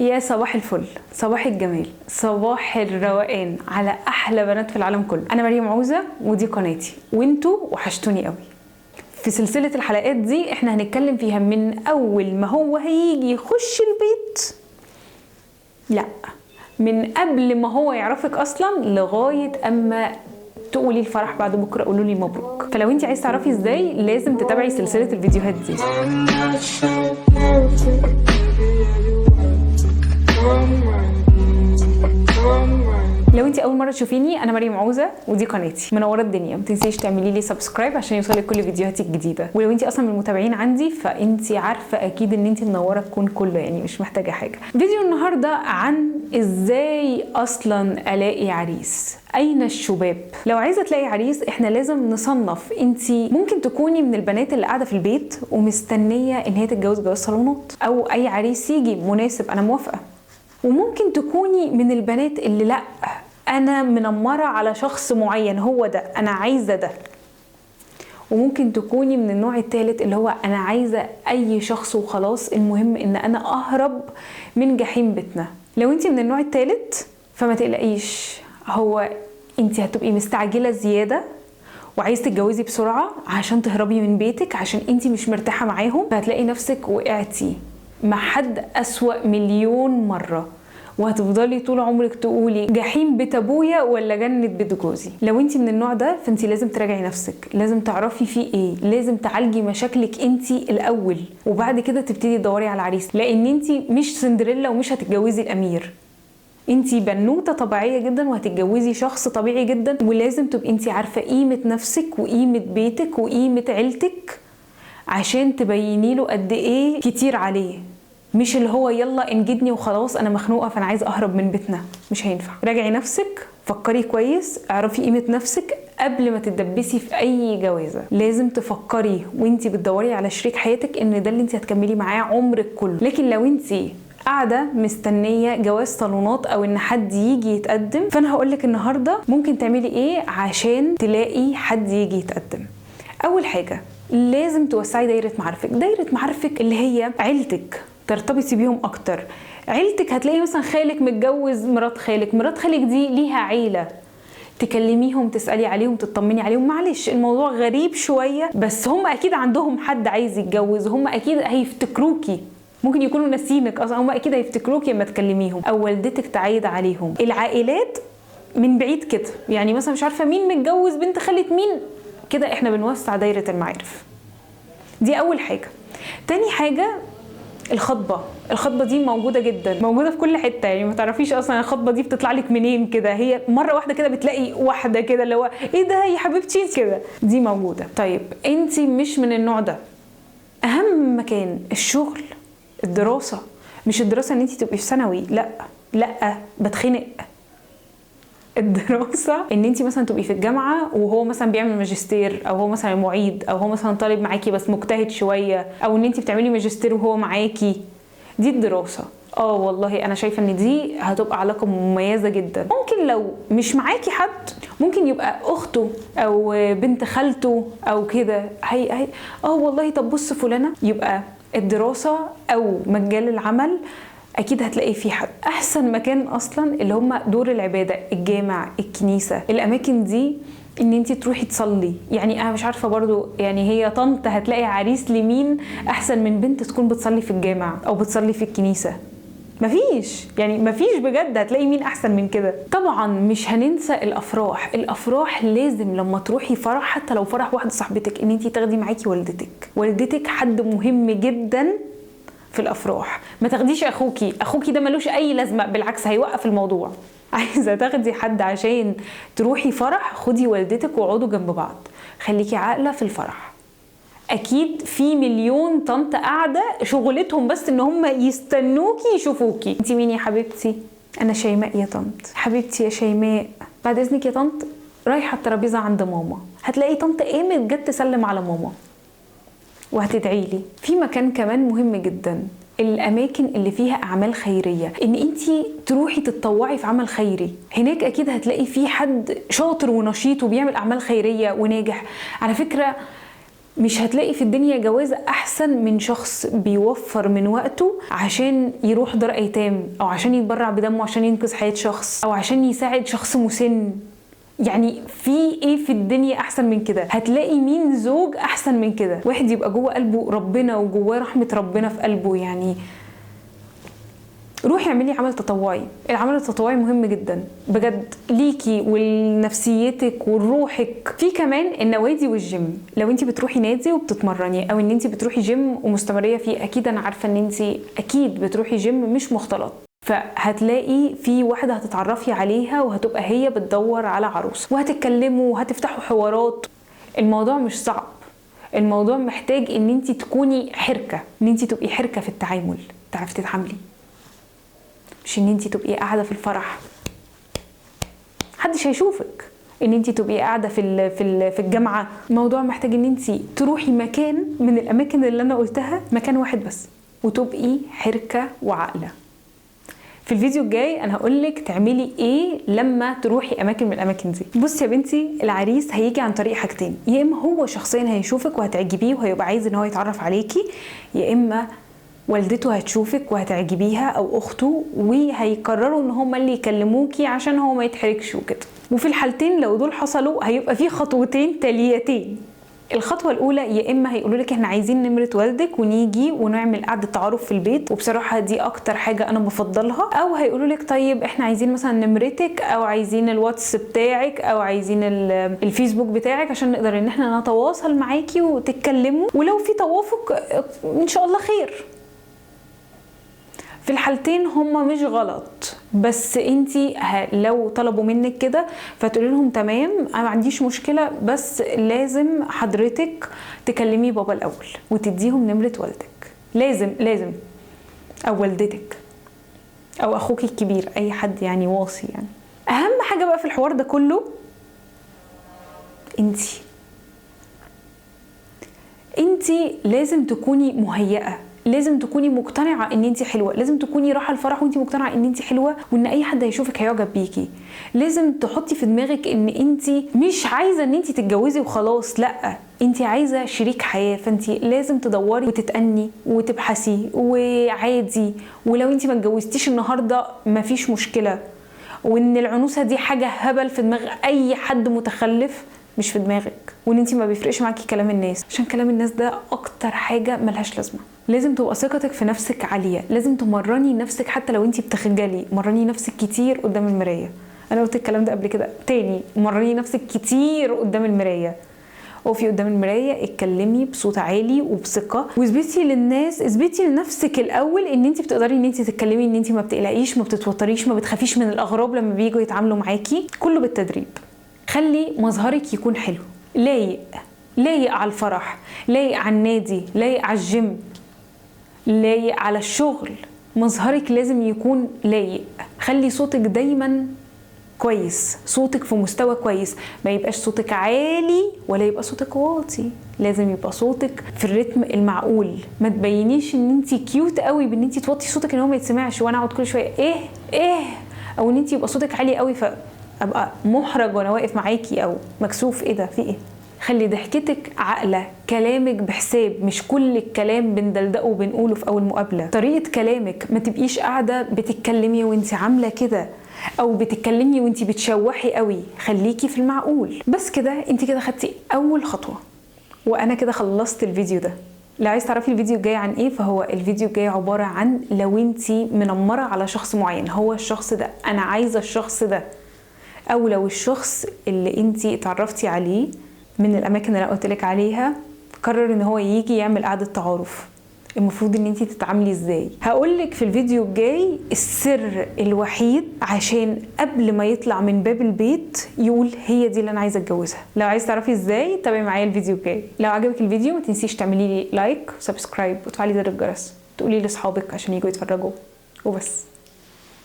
يا صباح الفل، صباح الجمال، صباح الروقان على احلى بنات في العالم كله. انا مريم عوزة ودي قناتي وانتوا وحشتوني قوي. في سلسلة الحلقات دي احنا هنتكلم فيها من اول ما هو هيجي يخش البيت، لا من قبل ما هو يعرفك اصلا لغاية اما تقولي الفرح بعد بكره قولوا لي مبروك. فلو انت عايز تعرفي ازاي لازم تتابعي سلسلة الفيديوهات دي. لو انت اول مره تشوفيني، انا مريم عوزة ودي قناتي منوره الدنيا. ما تنسيش تعملي لي سبسكرايب عشان يوصلك كل فيديوهاتي الجديده. ولو انت اصلا من المتابعين عندي فانت عارفه اكيد ان انت منوره الكون كله، يعني مش محتاجه حاجه. فيديو النهارده عن ازاي اصلا الاقي عريس. اين الشباب؟ لو عايزه تلاقي عريس احنا لازم نصنف. انت ممكن تكوني من البنات اللي قاعده في البيت ومستنيه ان هي تتجوز جواز صالونات، او اي عريس يجي مناسب انا موافقه. وممكن تكوني من البنات اللي لا، انا منمره على شخص معين، هو ده انا عايزه ده. وممكن تكوني من النوع الثالث اللي هو انا عايزه اي شخص وخلاص، المهم ان انا اهرب من جحيم بيتنا. لو انت من النوع الثالث فما تقلقيش، هو انت هتبقي مستعجله زياده وعايز تتجوزي بسرعه عشان تهربي من بيتك، عشان انت مش مرتاحه معاهم، فهتلاقي نفسك وقعتي مع حد اسوأ مليون مره، وهتفضلي طول عمرك تقولي جحيم بيت ابويا ولا جنة بيت جوزي. لو انت من النوع ده فانت لازم تراجعي نفسك، لازم تعرفي فيه ايه، لازم تعالجي مشاكلك انت الاول وبعد كده تبتدي تدوري على عريس. لان انت مش سندريلا ومش هتتجوزي الامير، انت بنوته طبيعيه جدا وهتتجوزي شخص طبيعي جدا. ولازم تبقي انت عارفه قيمه نفسك وقيمه بيتك وقيمه عيلتك عشان تبيني له قد ايه كتير عليه، مش اللي هو يلا انجدني وخلاص انا مخنوقه فانا عايزه اهرب من بيتنا. مش هينفع. راجعي نفسك، فكري كويس، اعرفي قيمه نفسك قبل ما تتدبسي في اي جوازه. لازم تفكري وانتي بتدوري على شريك حياتك ان ده اللي انتي هتكملي معاه عمرك كله. لكن لو انتي قاعده مستنيه جواز صالونات او ان حد يجي يتقدم، فانا هقولك النهارده ممكن تعملي ايه عشان تلاقي حد يجي يتقدم. اول حاجه لازم توسعي دايره معارفك. دايره معارفك اللي هي عيلتك، ترتبطي بيهم اكتر. عيلتك هتلاقي مثلا خالك متجوز مرات خالك، مرات خالك دي ليها عيله، تكلميهم تسالي عليهم تطمني عليهم. معلش الموضوع غريب شويه بس هم اكيد عندهم حد عايز يتجوز، هم اكيد هيفتكروكي، ممكن يكونوا ناسينك اصلا، هم اكيد هيفتكروكي لما تكلميهم او والدتك تعايد عليهم. العائلات من بعيد كده، يعني مثلا مش عارفه مين متجوز بنت خالة مين، كده احنا بنوسع دايره المعارف. دي اول حاجه. تاني حاجه الخطبه دي موجوده جدا، موجوده في كل حته، يعني ما تعرفيش اصلا الخطبه دي بتطلع لك منين كده، هي مره واحده كده بتلاقي واحده كده اللي هو ايه ده يا حبيبتي كده، دي موجوده. طيب انت مش من النوع ده، اهم مكان الشغل، الدراسه. مش الدراسه ان انت تبقي في ثانوي، لا بتخنق. الدراسه ان انت مثلا تبقي في الجامعه وهو مثلا بيعمل ماجستير، او هو مثلا معيد، او هو مثلا طالب معاكي بس مجتهد شويه، او ان انت بتعملي ماجستير وهو معاكي. دي الدراسه. والله انا شايفه ان دي هتبقى علاقه مميزه جدا. ممكن لو مش معاكي حد ممكن يبقى اخته او بنت خالته او كده، هي والله طب بص فلانه. يبقى الدراسه او مجال العمل اكيد هتلاقي فيه حد. احسن مكان اصلا اللي هم دور العباده، الجامع، الكنيسه، الاماكن دي ان انت تروحي تصلي. يعني انا مش عارفه برضو، يعني هي طنط هتلاقي عريس لمين احسن من بنت تكون بتصلي في الجامع او بتصلي في الكنيسه؟ مفيش بجد. هتلاقي مين احسن من كده؟ طبعا مش هننسى الافراح لازم لما تروحي فرح، حتى لو فرح واحده صاحبتك، ان انت تاخدي معاكي والدتك حد مهم جدا في الافراح. ما تاخديش اخوكي ده ملوش اي لازمه، بالعكس هيوقف الموضوع. عايزه تاخدي حد عشان تروحي فرح، خدي والدتك واقعدوا جنب بعض. خليكي عاقله في الفرح. اكيد في مليون طنط قاعده شغلتهم بس ان هم يستنوكي يشوفوكي. انت مين يا حبيبتي؟ انا شيماء يا طنط. حبيبتي يا شيماء بعد اذنك يا طنط رايحه الترابيزه عند ماما. هتلاقي طنط قامت جت تسلم على ماما وهتدعي لي. في مكان كمان مهم جدا، الاماكن اللي فيها اعمال خيريه، ان انتي تروحي تتطوعي في عمل خيري. هناك اكيد هتلاقي في حد شاطر ونشيط وبيعمل اعمال خيريه وناجح. على فكره مش هتلاقي في الدنيا جوازة احسن من شخص بيوفر من وقته عشان يروح دار ايتام، او عشان يتبرع بدمه عشان ينقذ حياة شخص، او عشان يساعد شخص مسن. يعني في ايه في الدنيا احسن من كده؟ هتلاقي مين زوج احسن من كده؟ واحد يبقى جوه قلبه ربنا وجواه رحمة ربنا في قلبه. يعني روحي اعملي عمل تطوعي. العمل التطوعي مهم جدا بجد ليكي ولنفسيتك ولروحك. في كمان النوادي والجيم. لو انت بتروحي نادي وبتتمرني، او ان انت بتروحي جيم ومستمريه فيه، اكيد انا عارفه ان انت اكيد بتروحي جيم مش مختلط، فهتلاقي في واحدة هتتعرفي عليها وهتبقى هي بتدور على عروس، وهتتكلموا وهتفتحوا حوارات. الموضوع مش صعب، الموضوع محتاج ان انت تكوني حركة، ان انت تبقي حركة في التعامل، تعرفي تتعاملي، مش ان انت تبقي قاعدة في الفرح محدش هيشوفك، ان انت تبقي قاعدة في الجامعة. الموضوع محتاج ان انت تروحي مكان من الاماكن اللي انا قلتها، مكان واحد بس، وتبقي حركة وعاقلة. في الفيديو الجاي انا هقولك تعملي ايه لما تروحي اماكن من الاماكن دي. بصي يا بنتي، العريس هيجي عن طريق حاجتين: يا اما هو شخصيا هيشوفك وهتعجبيه وهيبقى عايز ان هو يتعرف عليكي، يا اما والدته هتشوفك وهتعجبيها او اخته، وهيقرروا ان هما اللي يكلموكي عشان هو ما يتحركش وكده. وفي الحالتين لو دول حصلوا هيبقى في خطوتين تاليتين. الخطوه الاولى يا اما هيقولوا لك احنا عايزين نمره والدك ونيجي ونعمل قعده تعارف في البيت، وبصراحه دي اكتر حاجه انا بفضلها، او هيقولوا لك طيب احنا عايزين مثلا نمرتك، او عايزين الواتس بتاعك، او عايزين الفيسبوك بتاعك عشان نقدر ان احنا نتواصل معاكي وتتكلموا، ولو في توافق ان شاء الله خير. في الحالتين هما مش غلط، بس انتي لو طلبوا منك كده فتقولي لهم تمام انا ما عنديش مشكله، بس لازم حضرتك تكلمي بابا الاول وتديهم نمره والدك، لازم، او والدتك او اخوك الكبير، اي حد يعني واصي. يعني اهم حاجه بقى في الحوار ده كله انتي لازم تكوني مهيئه، لازم تكوني مقتنعه ان انت حلوه، لازم تكوني رايحه الفرح وانت مقتنعه ان انت حلوه وان اي حد هيشوفك هيعجب بيكي. لازم تحطي في دماغك ان انت مش عايزه ان انت تتجوزي وخلاص، لا، انت عايزه شريك حياه، فانت لازم تدوري وتتأني وتبحثي وعادي. ولو انت ما اتجوزتيش النهارده مفيش مشكله، وان العنوسه دي حاجه هبل في دماغ اي حد متخلف، مش في دماغك، وان انت ما بيفرقش معاكي كلام الناس، عشان كلام الناس ده اكتر حاجه ملهاش لازمه. لازم تبقى ثقتك في نفسك عاليه، لازم تمرني نفسك حتى لو انت بتخجلي، مرني نفسك كتير قدام المرايه. انا قلت الكلام ده قبل كده، تاني مرني نفسك كتير قدام المرايه. وقفي قدام المرايه، اتكلمي بصوت عالي وبثقه، واثبتي للناس، اثبتي لنفسك الاول ان انت بتقدري ان انت تتكلمي، ان انت ما بتقلقيش، ما بتتوتريش، ما بتخافيش من الاغراب لما بييجوا يتعاملوا معاكي. كله بالتدريب. خلي مظهرك يكون حلو، لايق على الفرح، لايق على النادي، لايق على الجيم، لايق على الشغل. مظهرك لازم يكون لايق. خلي صوتك دايما كويس، صوتك في مستوى كويس، ما يبقاش صوتك عالي ولا يبقى صوتك واطي، لازم يبقى صوتك في الريتم المعقول. ما تبينيش ان انت كيوت قوي بان انت توطي صوتك ان هو ما يتسمعش وانا اقعد كل شويه ايه، او ان انت يبقى صوتك عالي قوي فابقى محرج وانا واقف معاكي او مكسوف، ايه ده في ايه. خلي ضحكتك عاقله، كلامك بحساب، مش كل الكلام بندلدقه وبنقوله في اول مقابله. طريقه كلامك ما تبقيش قاعده بتتكلمي وانت عامله كده، او بتتكلمي وانت بتشوحي قوي، خليكي في المعقول. بس كده انت كده خدتي اول خطوه، وانا كده خلصت الفيديو ده. لو عايز تعرفي الفيديو الجاي عن ايه، فهو الفيديو الجاي عباره عن لو انت منمره على شخص معين، هو الشخص ده انا عايزه الشخص ده، او لو الشخص اللي انت اتعرفتي عليه من الاماكن اللي انا قلت لك عليها قرر ان هو يجي يعمل قعده تعارف، المفروض ان انتي تتعاملي ازاي. هقولك في الفيديو الجاي السر الوحيد عشان قبل ما يطلع من باب البيت يقول هي دي اللي انا عايزه اتجوزها. لو عايز تعرفي ازاي تابعي معايا الفيديو الجاي. لو عجبك الفيديو ما تنسيش تعملي لي لايك وسبسكرايب وتفعلي زر الجرس، تقولي لاصحابك عشان يجوا يتفرجوا وبس.